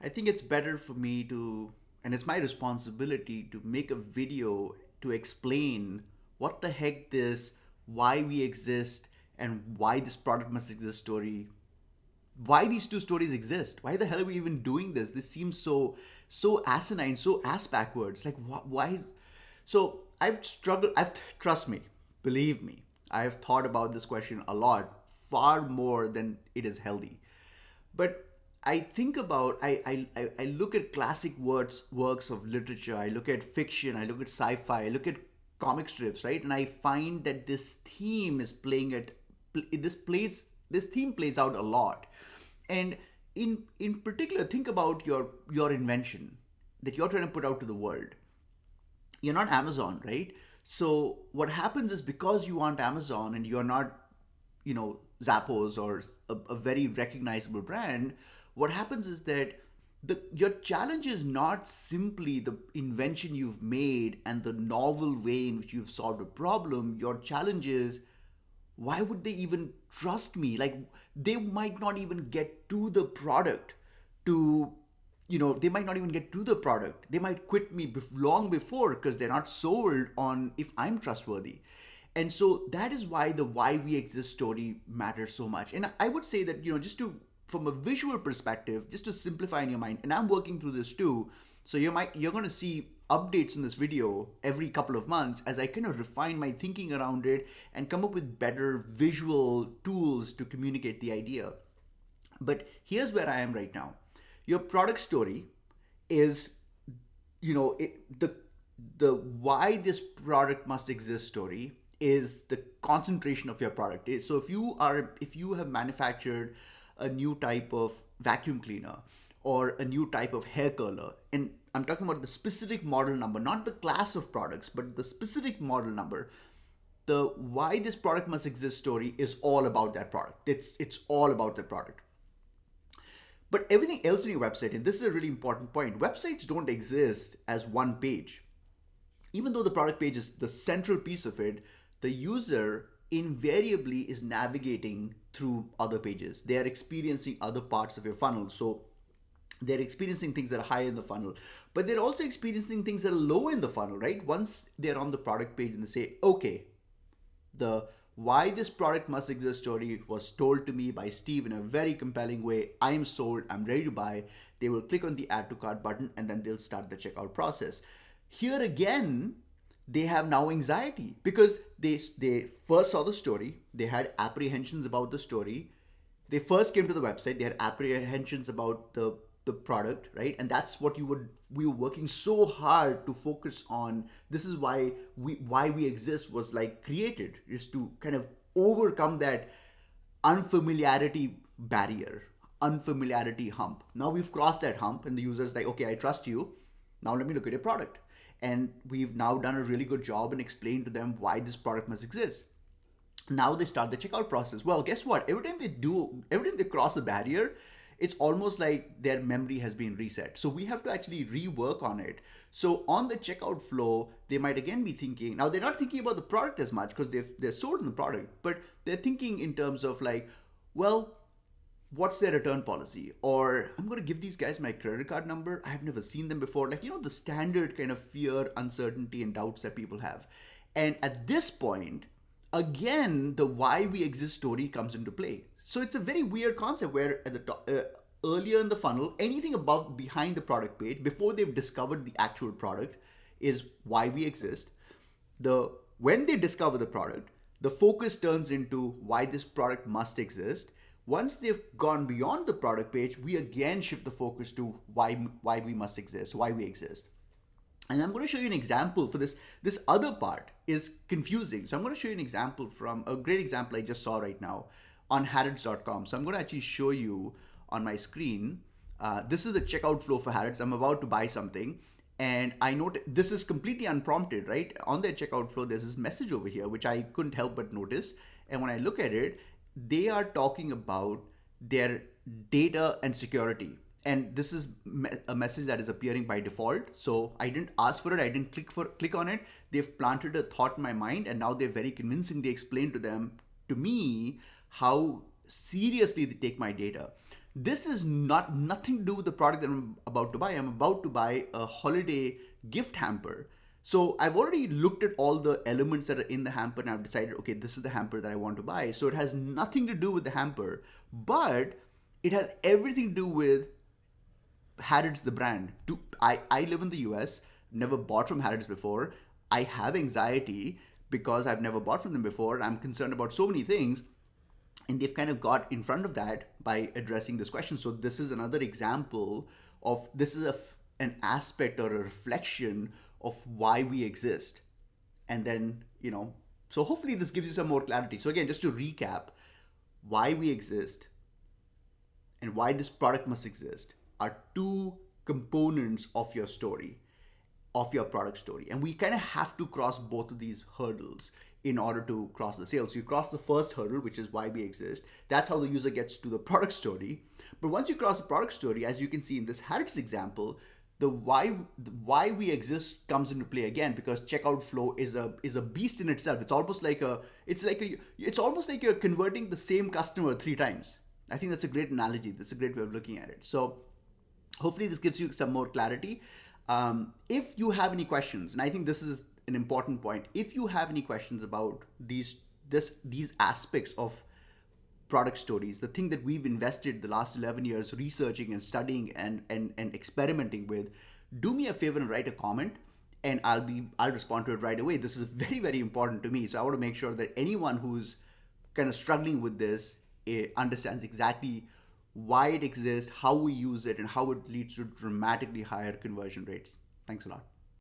I think it's better for me to, and it's my responsibility to make a video to explain what the heck this, why we exist, and why this product must exist story, why these two stories exist. Why the hell are we even doing this? This seems so asinine, so ass backwards. Like why is so I've struggled. I've trust me, believe me, I have thought about this question a lot, far more than it is healthy. But I think about I look at classic works of literature. I look at fiction. I look at sci-fi. I look at comic strips, right? And I find that this theme is playing at this plays this theme plays out a lot. And in particular, think about your invention that you're trying to put out to the world. You're not Amazon, right? So what happens is, because you aren't Amazon and you're not, Zappos or a very recognizable brand, what happens is that your challenge is not simply the invention you've made and the novel way in which you've solved a problem. Your challenge is, why would they even trust me? Like, they might not even get to the product to, they might not even get to the product. They might quit me long before, because they're not sold on if I'm trustworthy. And so that is why the why we exist story matters so much. And I would say that, just to, from a visual perspective, just to simplify in your mind, and I'm working through this too. So you're going to see updates in this video every couple of months as I kind of refine my thinking around it and come up with better visual tools to communicate the idea. But here's where I am right now. Your product story is, the why this product must exist story is the concentration of your product. So if you have manufactured a new type of vacuum cleaner or a new type of hair curler, and I'm talking about the specific model number, not the class of products, but the specific model number, the why this product must exist story is all about that product. It's all about the product. But everything else on your website, and this is a really important point, websites don't exist as one page. Even though the product page is the central piece of it, the user invariably is navigating through other pages. They are experiencing other parts of your funnel. So they're experiencing things that are high in the funnel, but they're also experiencing things that are low in the funnel, right? Once they're on the product page and they say, okay, the why this product must exist story was told to me by Steve in a very compelling way. I am sold. I'm ready to buy. They will click on the add to cart button and then they'll start the checkout process. Here again, they have now anxiety because they first saw the story. They had apprehensions about the story. They first came to the website. They had apprehensions about the product, right? And that's what we were working so hard to focus on. This is why we exist was like created, is to kind of overcome that unfamiliarity barrier, unfamiliarity hump. Now we've crossed that hump and the user's like, okay, I trust you. Now let me look at your product. And we've now done a really good job and explained to them why this product must exist. Now they start the checkout process. Well, guess what? Every time they cross a barrier, it's almost like their memory has been reset. So we have to actually rework on it. So on the checkout flow, they might again be thinking, now they're not thinking about the product as much because they're sold in the product, but they're thinking in terms of like, well, what's their return policy? Or I'm going to give these guys my credit card number. I have never seen them before. Like, the standard kind of fear, uncertainty, and doubts that people have. And at this point, again, the why we exist story comes into play. So it's a very weird concept where at the top, earlier in the funnel, anything above behind the product page, before they've discovered the actual product, is why we exist. When they discover the product, the focus turns into why this product must exist. Once they've gone beyond the product page, we again shift the focus to why we must exist, why we exist. And I'm going to show you an example for this. This other part is confusing. So I'm going to show you an example from a great example I just saw right now on Harrods.com. So I'm going to actually show you on my screen. This is the checkout flow for Harrods. I'm about to buy something. And I note this is completely unprompted, right? On their checkout flow, there's this message over here, which I couldn't help but notice. And when I look at it, they are talking about their data and security. And this is a message that is appearing by default. So I didn't ask for it. I didn't click on it. They've planted a thought in my mind, and now they're very convincingly explained to me how seriously they take my data. This is not nothing to do with the product that I'm about to buy. I'm about to buy a holiday gift hamper. So I've already looked at all the elements that are in the hamper and I've decided, okay, this is the hamper that I want to buy. So it has nothing to do with the hamper, but it has everything to do with Harrods, the brand. I live in the US, never bought from Harrods before. I have anxiety because I've never bought from them before. I'm concerned about so many things. And they've kind of got in front of that by addressing this question. So this is another example of this is an aspect or a reflection of why we exist. And then, so hopefully this gives you some more clarity. So again, just to recap, why we exist and why this product must exist are two components of your story, of your product story. And we kind of have to cross both of these hurdles in order to cross the sale. So you cross the first hurdle, which is why we exist. That's how the user gets to the product story. But once you cross the product story, as you can see in this Harrods example, the why we exist comes into play again, because checkout flow is a beast in itself. It's almost like you're converting the same customer three times. I think that's a great analogy. That's a great way of looking at it. So hopefully this gives you some more clarity. If you have any questions, and I think this is an important point, if you have any questions about these aspects of product stories, the thing that we've invested the last 11 years researching and studying and experimenting with, do me a favor and write a comment, and I'll respond to it right away. This is very, very important to me. So I want to make sure that anyone who's kind of struggling with this understands exactly why it exists, how we use it, and how it leads to dramatically higher conversion rates. Thanks a lot.